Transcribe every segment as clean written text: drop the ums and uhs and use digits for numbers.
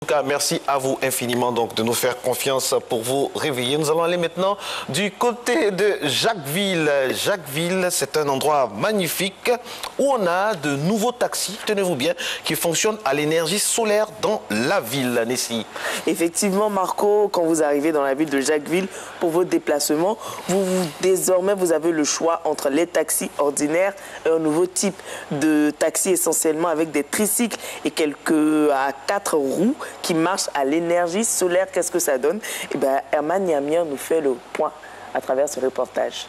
En tout cas, merci à vous infiniment donc, de nous faire confiance pour vous réveiller. Nous allons aller maintenant du côté de Jacquesville. Jacquesville, c'est un endroit magnifique où on a de nouveaux taxis, tenez-vous bien, qui fonctionnent à l'énergie solaire dans la ville, Nessie. Effectivement, Marco, quand vous arrivez dans la ville de Jacquesville pour vos déplacements, désormais, vous avez le choix entre les taxis ordinaires et un nouveau type de taxi essentiellement avec des tricycles et quelques à 4 roues qui marche à l'énergie solaire. Qu'est-ce que ça donne? Eh bien, Herman Yamir nous fait le point à travers ce reportage.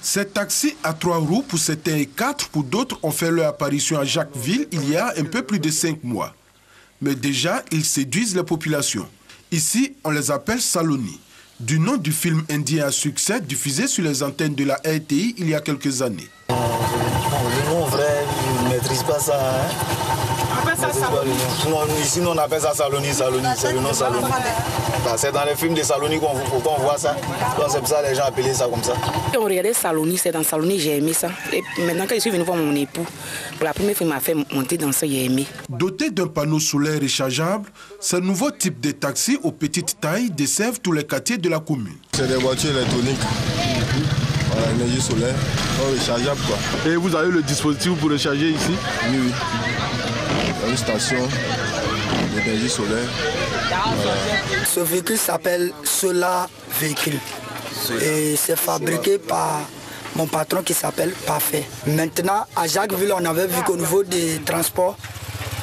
Ces taxis à 3 roues pour certains et 4 pour d'autres ont fait leur apparition à Jacquesville il y a un peu plus de 5 mois. Mais déjà, ils séduisent la population. Ici, on les appelle Saloni, du nom du film indien à succès diffusé sur les antennes de la RTI il y a quelques années. Le nom vrai, je ne maîtrise pas ça. Ici, on appelle ça Saloni, c'est le nom Saloni. C'est dans les films de Saloni qu'on voit ça. C'est pour ça que les gens appellent ça comme ça. On regardait Saloni, c'est dans Saloni, j'ai aimé ça. Et maintenant que je suis venu voir mon époux, pour la première fois, il m'a fait monter dans ça, j'ai aimé. Doté d'un panneau solaire rechargeable, ce nouveau type de taxi aux petites tailles desservent tous les quartiers de la commune. C'est des voitures électroniques. Voilà, énergie solaire, rechargeable quoi. Et vous avez le dispositif pour recharger ici? Oui. Il y a une station d'énergie solaire. Voilà. Ce véhicule s'appelle Solar Véhicule. Et c'est fabriqué par mon patron qui s'appelle Parfait. Maintenant, à Jacquesville, on avait vu qu'au niveau des transports,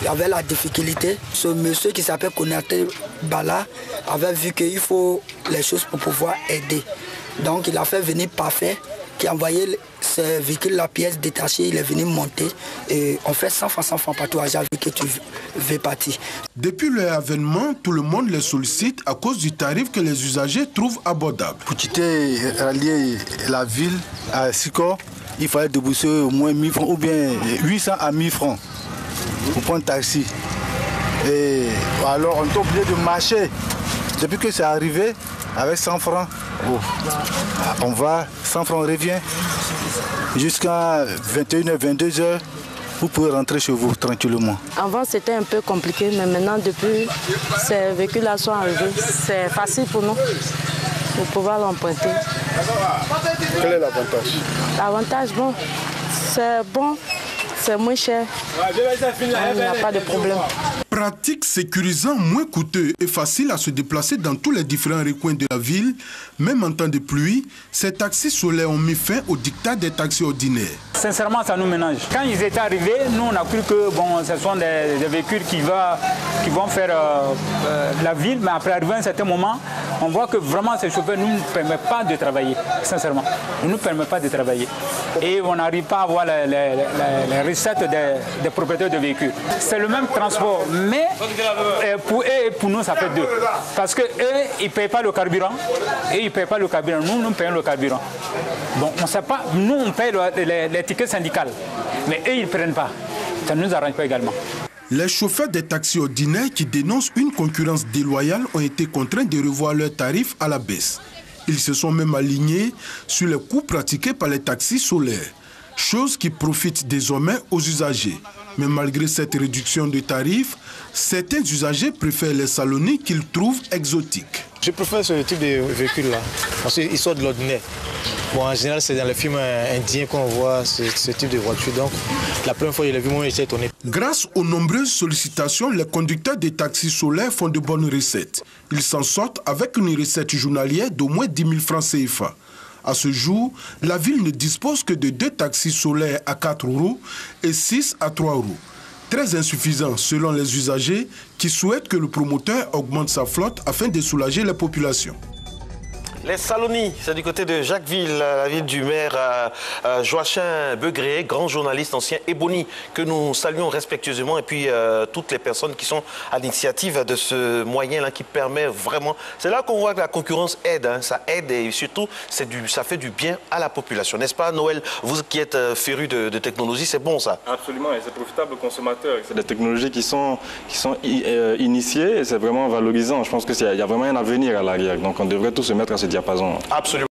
il y avait la difficulté. Ce monsieur qui s'appelle Konaté Bala avait vu qu'il faut les choses pour pouvoir aider. Donc il a fait venir Parfait, qui a envoyé ce véhicule, la pièce détachée, il est venu monter et on fait 100 francs partout à Jacquesville que tu veux partir. Depuis leur avènement, tout le monde les sollicite à cause du tarif que les usagers trouvent abordable. Pour quitter rallier la ville à Sicor, il fallait débourser au moins 1000 francs ou bien 800 à 1000 francs pour prendre un taxi. Et alors on est obligé de marcher. Depuis que c'est arrivé, avec 100 francs, on va, 100 francs revient. Jusqu'à 21h, 22h, vous pouvez rentrer chez vous tranquillement. Avant, c'était un peu compliqué, mais maintenant, depuis ces véhicules-là sont arrivés, c'est facile pour nous de pouvoir l'emprunter. Quel est l'avantage? L'avantage, bon, c'est moins cher, il n'y a pas de problème. Pratique, sécurisant, moins coûteux et facile à se déplacer dans tous les différents recoins de la ville, même en temps de pluie, ces taxis solaires ont mis fin au diktat des taxis ordinaires. Sincèrement, ça nous ménage. Quand ils étaient arrivés, nous on a cru que ce sont des véhicules qui vont faire la ville, mais après arriver à un certain moment, on voit que vraiment ces chauffeurs ne nous permettent pas de travailler, sincèrement. Ils ne nous permettent pas de travailler. Et on n'arrive pas à avoir les recettes des propriétaires de véhicules. C'est le même transport, mais pour eux et pour nous, ça fait deux. Parce qu'eux, ils ne payent pas le carburant et ils ne payent pas le carburant. Nous payons le carburant. Bon, on ne sait pas, nous on paye les tickets syndicales, mais eux, ils ne prennent pas. Ça ne nous arrange pas également. Les chauffeurs des taxis ordinaires qui dénoncent une concurrence déloyale ont été contraints de revoir leurs tarifs à la baisse. Ils se sont même alignés sur les coûts pratiqués par les taxis solaires, chose qui profite désormais aux usagers. Mais malgré cette réduction de tarifs, certains usagers préfèrent les Saloni qu'ils trouvent exotiques. Je préfère ce type de véhicule-là, parce qu'ils sortent de l'ordinaire. Bon, en général, c'est dans les films indiens qu'on voit ce type de voiture. Donc, la première fois que je l'ai vu, moi, j'étais étonné. Grâce aux nombreuses sollicitations, les conducteurs des taxis solaires font de bonnes recettes. Ils s'en sortent avec une recette journalière d'au moins 10 000 francs CFA. À ce jour, la ville ne dispose que de 2 taxis solaires à 4 roues et 6 à 3 roues. Très insuffisant selon les usagers qui souhaitent que le promoteur augmente sa flotte afin de soulager la population. Les Saloni, c'est du côté de Jacquesville, la ville du maire Joachim Begré, grand journaliste ancien Ebony, que nous saluons respectueusement, et puis toutes les personnes qui sont à l'initiative de ce moyen-là qui permet vraiment... C'est là qu'on voit que la concurrence aide, hein, ça aide et surtout ça fait du bien à la population. N'est-ce pas, Noël? Vous qui êtes féru de technologie, c'est bon ça? Absolument, et c'est profitable aux consommateurs. C'est des technologies qui sont initiées et c'est vraiment valorisant. Je pense qu'il y a vraiment un avenir à l'arrière, donc on devrait tous se mettre à ce diapason. Absolument.